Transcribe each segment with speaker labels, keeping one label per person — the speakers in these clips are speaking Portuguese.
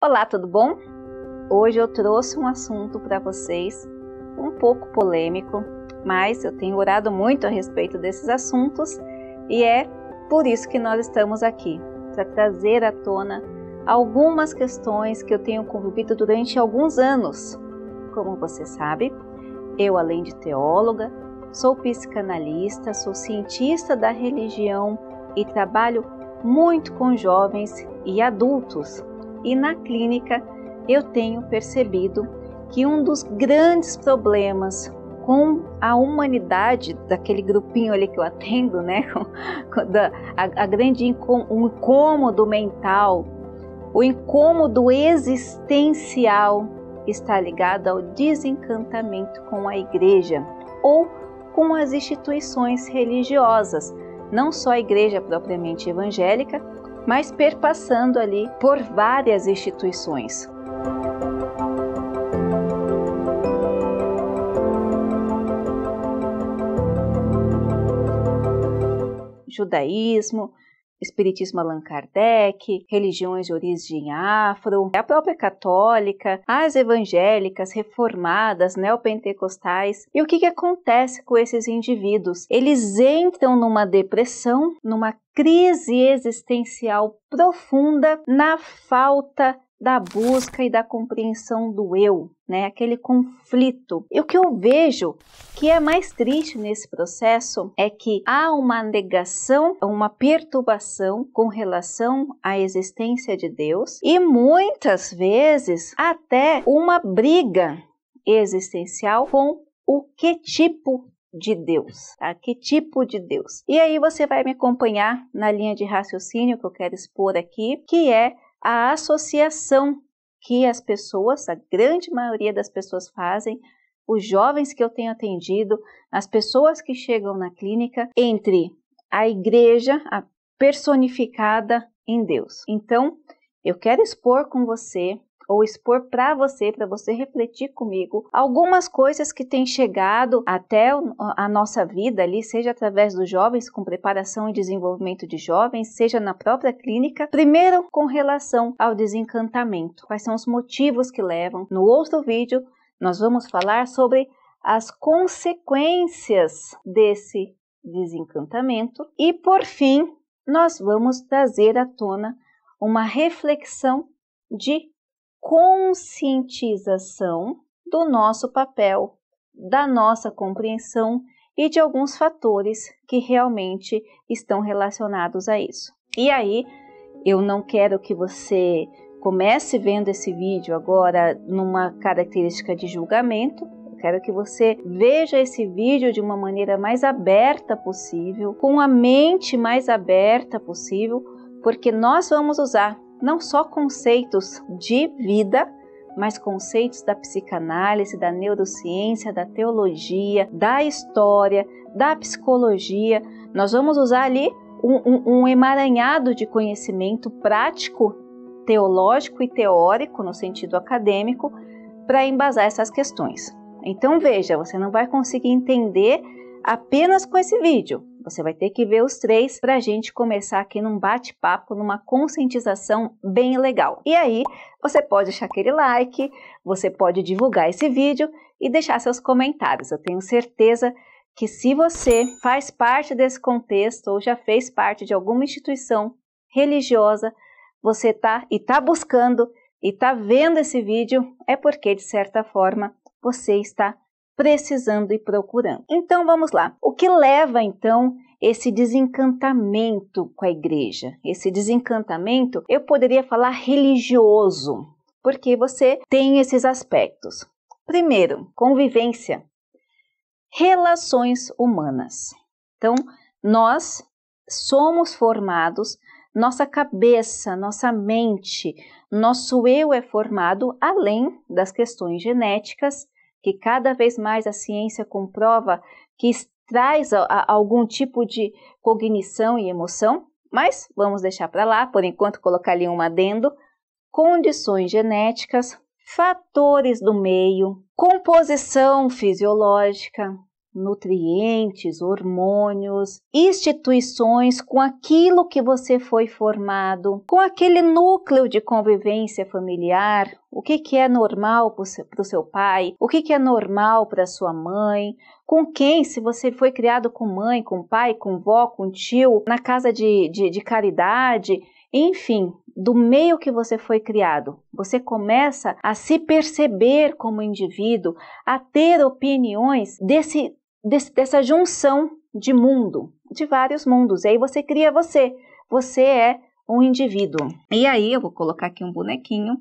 Speaker 1: Olá, tudo bom? Hoje eu trouxe um assunto para vocês um pouco polêmico, mas eu tenho orado muito a respeito desses assuntos e é por isso que nós estamos aqui, para trazer à tona algumas questões que eu tenho convivido durante alguns anos. Como você sabe, eu, além de teóloga, sou psicanalista, sou cientista da religião e trabalho muito com jovens e adultos. E na clínica eu tenho percebido que um dos grandes problemas com a humanidade, daquele grupinho ali que eu atendo, né, o incômodo mental, o incômodo existencial está ligado ao desencantamento com a igreja ou com as instituições religiosas, não só a igreja propriamente evangélica, mas perpassando ali por várias instituições. Judaísmo, Espiritismo Allan Kardec, religiões de origem afro, a própria católica, as evangélicas, reformadas, neopentecostais. E o que acontece com esses indivíduos? Eles entram numa depressão, numa crise existencial profunda, na falta da busca e da compreensão do eu, né? Aquele conflito. E o que eu vejo que é mais triste nesse processo é que há uma negação, uma perturbação com relação à existência de Deus e muitas vezes até uma briga existencial com o que tipo de Deus, tá? Que tipo de Deus? E aí você vai me acompanhar na linha de raciocínio que eu quero expor aqui, que é a associação que as pessoas, a grande maioria das pessoas fazem, os jovens que eu tenho atendido, as pessoas que chegam na clínica, entre a igreja, a personificada em Deus. Então, eu quero expor com você, ou expor para você refletir comigo, algumas coisas que têm chegado até a nossa vida ali, seja através dos jovens, com preparação e desenvolvimento de jovens, seja na própria clínica. Primeiro, com relação ao desencantamento. Quais são os motivos que levam? No outro vídeo, nós vamos falar sobre as consequências desse desencantamento. E, por fim, nós vamos trazer à tona uma reflexão de conscientização do nosso papel, da nossa compreensão e de alguns fatores que realmente estão relacionados a isso. E aí, eu não quero que você comece vendo esse vídeo agora numa característica de julgamento. Eu quero que você veja esse vídeo de uma maneira mais aberta possível, com a mente mais aberta possível, porque nós vamos usar não só conceitos de vida, mas conceitos da psicanálise, da neurociência, da teologia, da história, da psicologia. Nós vamos usar ali um emaranhado de conhecimento prático, teológico e teórico, no sentido acadêmico, para embasar essas questões. Então veja, você não vai conseguir entender apenas com esse vídeo. Você vai ter que ver os três para a gente começar aqui num bate-papo, numa conscientização bem legal. E aí, você pode deixar aquele like, você pode divulgar esse vídeo e deixar seus comentários. Eu tenho certeza que se você faz parte desse contexto ou já fez parte de alguma instituição religiosa, você está buscando e está vendo esse vídeo, é porque, de certa forma, você está precisando e procurando. Então vamos lá. O que leva então esse desencantamento com a igreja? Esse desencantamento, eu poderia falar religioso, porque você tem esses aspectos. Primeiro, convivência, relações humanas. Então, nós somos formados, nossa cabeça, nossa mente, nosso eu é formado além das questões genéticas, que cada vez mais a ciência comprova que traz algum tipo de cognição e emoção, mas vamos deixar para lá, por enquanto colocar ali um adendo, condições genéticas, fatores do meio, composição fisiológica, nutrientes, hormônios, instituições, com aquilo que você foi formado, com aquele núcleo de convivência familiar, o que é normal para o seu pai, o que é normal para a sua mãe, com quem, se você foi criado com mãe, com pai, com vó, com tio, na casa de caridade, enfim, do meio que você foi criado, você começa a se perceber como indivíduo, a ter opiniões dessa junção de mundo, de vários mundos. E aí você cria você é um indivíduo. E aí eu vou colocar aqui um bonequinho.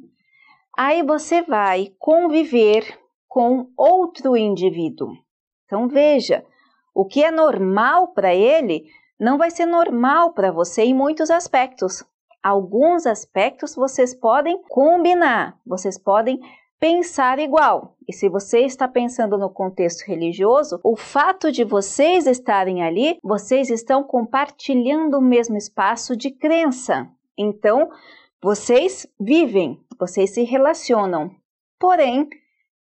Speaker 1: Aí você vai conviver com outro indivíduo. Então veja, o que é normal para ele não vai ser normal para você em muitos aspectos. Alguns aspectos vocês podem combinar, vocês podem pensar igual. E se você está pensando no contexto religioso, o fato de vocês estarem ali, vocês estão compartilhando o mesmo espaço de crença. Então, vocês vivem, vocês se relacionam. Porém,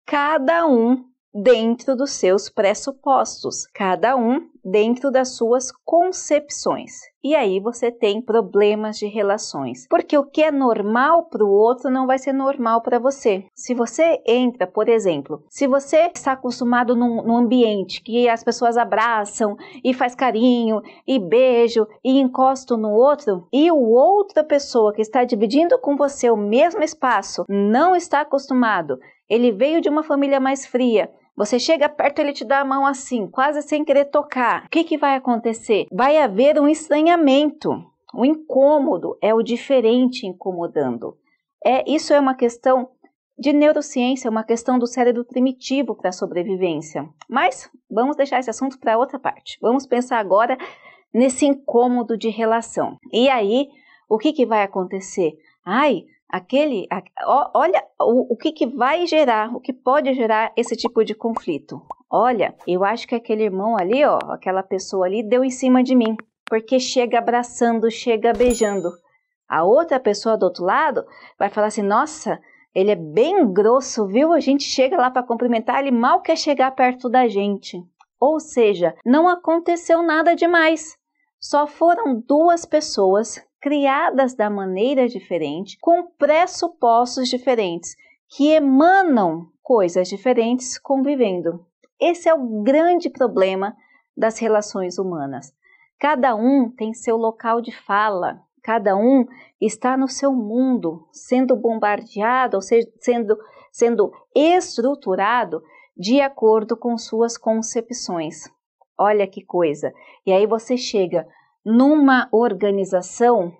Speaker 1: cada um dentro dos seus pressupostos, cada um dentro das suas concepções. E aí você tem problemas de relações, porque o que é normal para o outro não vai ser normal para você. Se você entra, por exemplo, se você está acostumado num ambiente que as pessoas abraçam e faz carinho e beijo e encosto no outro, e outra pessoa que está dividindo com você o mesmo espaço não está acostumado, ele veio de uma família mais fria, você chega perto, ele te dá a mão assim, quase sem querer tocar. O que vai acontecer? Vai haver um estranhamento. O incômodo é o diferente incomodando. Isso é uma questão de neurociência, uma questão do cérebro primitivo para a sobrevivência. Mas vamos deixar esse assunto para outra parte. Vamos pensar agora nesse incômodo de relação. E aí, o que vai acontecer? Olha o que vai gerar, o que pode gerar esse tipo de conflito. Olha, eu acho que aquele irmão ali, aquela pessoa ali deu em cima de mim, porque chega abraçando, chega beijando. A outra pessoa do outro lado vai falar assim, nossa, ele é bem grosso, viu? A gente chega lá para cumprimentar, ele mal quer chegar perto da gente. Ou seja, não aconteceu nada demais. Só foram duas pessoas criadas da maneira diferente, com pressupostos diferentes, que emanam coisas diferentes convivendo. Esse é o grande problema das relações humanas. Cada um tem seu local de fala, cada um está no seu mundo, sendo bombardeado, ou seja, sendo estruturado de acordo com suas concepções. Olha que coisa! E aí você chega numa organização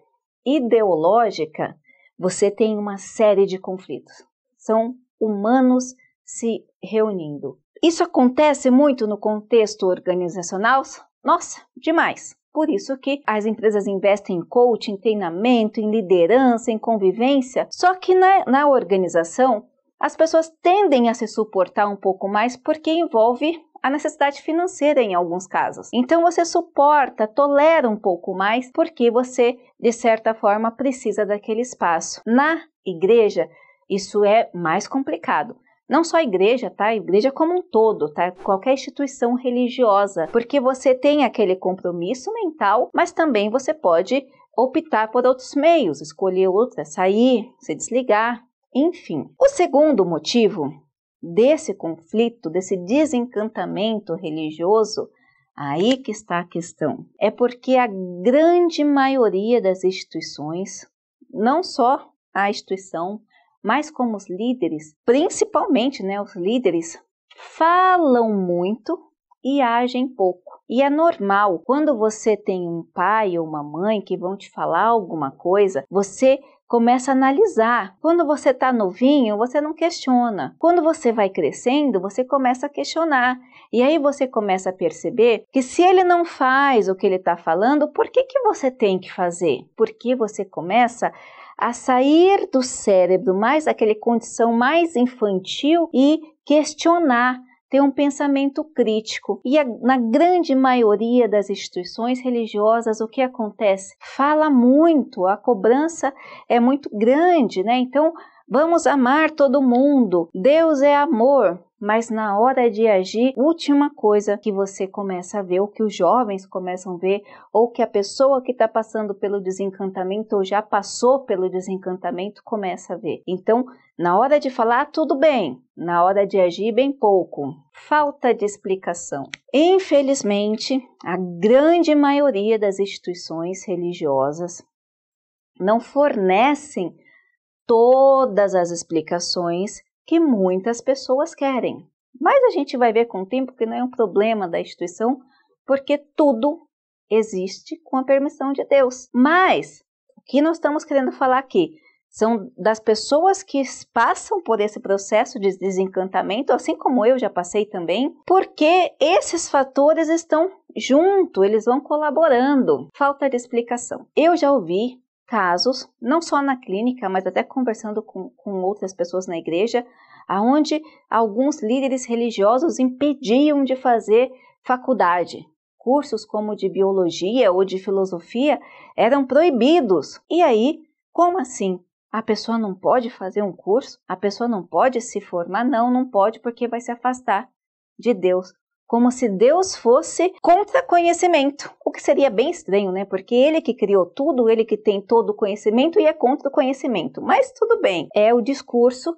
Speaker 1: ideológica, você tem uma série de conflitos. São humanos se reunindo. Isso acontece muito no contexto organizacional? Nossa, demais! Por isso que as empresas investem em coaching, em treinamento, em liderança, em convivência. Só que na organização, as pessoas tendem a se suportar um pouco mais porque envolve a necessidade financeira em alguns casos. Então você suporta, tolera um pouco mais porque você, de certa forma, precisa daquele espaço. Na igreja, isso é mais complicado. Não só a igreja, tá? A igreja como um todo, tá? Qualquer instituição religiosa, porque você tem aquele compromisso mental, mas também você pode optar por outros meios, escolher outra, sair, se desligar, enfim. O segundo motivo desse conflito, desse desencantamento religioso, aí que está a questão. É porque a grande maioria das instituições, não só a instituição, mas como os líderes, principalmente, os líderes, falam muito e agem pouco. E é normal, quando você tem um pai ou uma mãe que vão te falar alguma coisa, você começa a analisar. Quando você está novinho, você não questiona. Quando você vai crescendo, você começa a questionar. E aí você começa a perceber que se ele não faz o que ele está falando, por que você tem que fazer? Porque você começa a sair do cérebro, mais daquela condição mais infantil e questionar, ter um pensamento crítico. E na grande maioria das instituições religiosas, o que acontece? Fala muito, a cobrança é muito grande, né? Então, vamos amar todo mundo, Deus é amor. mas na hora de agir, última coisa que você começa a ver, ou que os jovens começam a ver, ou que a pessoa que está passando pelo desencantamento ou já passou pelo desencantamento começa a ver. Então, na hora de falar, tudo bem, na hora de agir, bem pouco. Falta de explicação. Infelizmente, a grande maioria das instituições religiosas não fornecem todas as explicações que muitas pessoas querem. Mas a gente vai ver com o tempo que não é um problema da instituição, porque tudo existe com a permissão de Deus. Mas o que nós estamos querendo falar aqui são das pessoas que passam por esse processo de desencantamento, assim como eu já passei também, porque esses fatores estão junto, eles vão colaborando. Falta de explicação. Eu já ouvi casos, não só na clínica, mas até conversando com outras pessoas na igreja, onde alguns líderes religiosos impediam de fazer faculdade. Cursos como de biologia ou de filosofia eram proibidos. E aí, como assim? A pessoa não pode fazer um curso? A pessoa não pode se formar? Não, não pode porque vai se afastar de Deus. Como se Deus fosse contra conhecimento, o que seria bem estranho, né? Porque ele que criou tudo, ele que tem todo o conhecimento e é contra o conhecimento. Mas tudo bem, é o discurso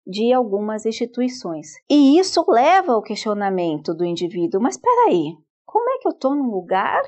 Speaker 1: de algumas instituições. E isso leva ao questionamento do indivíduo, mas espera aí, como é que eu estou num lugar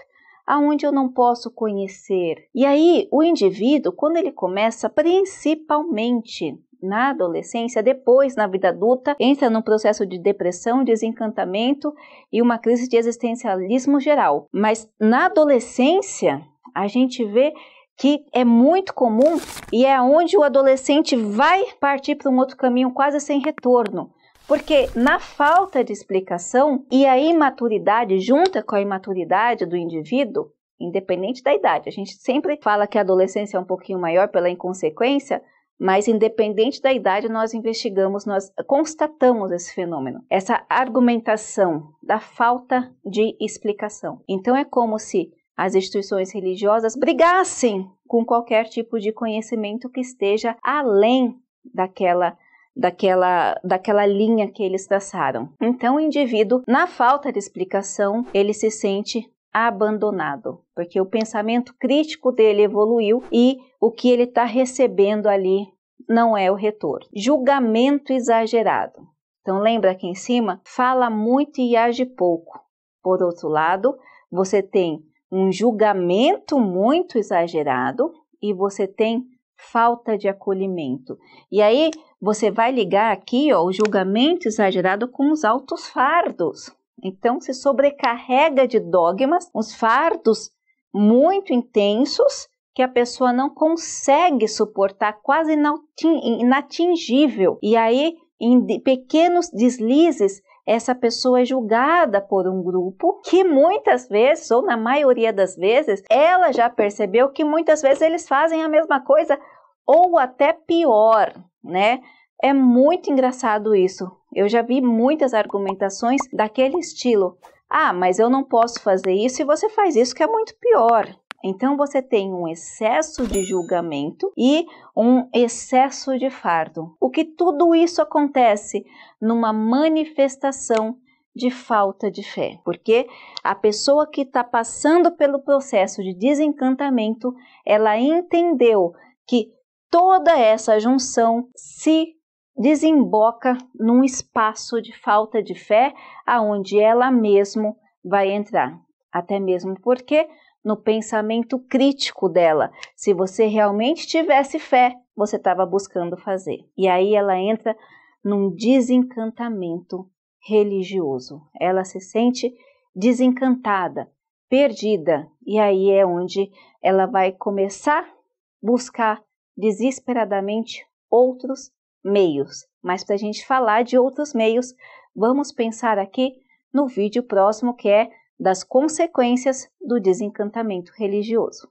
Speaker 1: onde eu não posso conhecer? E aí o indivíduo, quando ele começa, principalmente na adolescência, depois na vida adulta, entra num processo de depressão, desencantamento e uma crise de existencialismo geral. Mas na adolescência, a gente vê que é muito comum e é onde o adolescente vai partir para um outro caminho quase sem retorno. Porque na falta de explicação e a imaturidade, junta com a imaturidade do indivíduo, independente da idade, a gente sempre fala que a adolescência é um pouquinho maior pela inconsequência, mas independente da idade nós investigamos, nós constatamos esse fenômeno, essa argumentação da falta de explicação. Então é como se as instituições religiosas brigassem com qualquer tipo de conhecimento que esteja além daquela linha que eles traçaram. Então o indivíduo, na falta de explicação, ele se sente abandonado, porque o pensamento crítico dele evoluiu e o que ele está recebendo ali não é o retorno. Julgamento exagerado. Então lembra aqui em cima? Fala muito e age pouco. Por outro lado, você tem um julgamento muito exagerado e você tem falta de acolhimento. E aí você vai ligar aqui, ó, o julgamento exagerado com os altos fardos. Então se sobrecarrega de dogmas, uns fardos muito intensos que a pessoa não consegue suportar, quase inatingível. E aí, em pequenos deslizes, essa pessoa é julgada por um grupo que muitas vezes, ou na maioria das vezes, ela já percebeu que muitas vezes eles fazem a mesma coisa ou até pior, né? É muito engraçado isso. Eu já vi muitas argumentações daquele estilo. Ah, mas eu não posso fazer isso e você faz isso que é muito pior. Então você tem um excesso de julgamento e um excesso de fardo. O que tudo isso acontece numa manifestação de falta de fé, porque a pessoa que está passando pelo processo de desencantamento, ela entendeu que toda essa junção se desemboca num espaço de falta de fé, aonde ela mesma vai entrar. Até mesmo porque no pensamento crítico dela, se você realmente tivesse fé, você estava buscando fazer. E aí ela entra num desencantamento religioso. Ela se sente desencantada, perdida. E aí é onde ela vai começar a buscar desesperadamente outros meios. Mas para a gente falar de outros meios, vamos pensar aqui no vídeo próximo, que é das consequências do desencantamento religioso.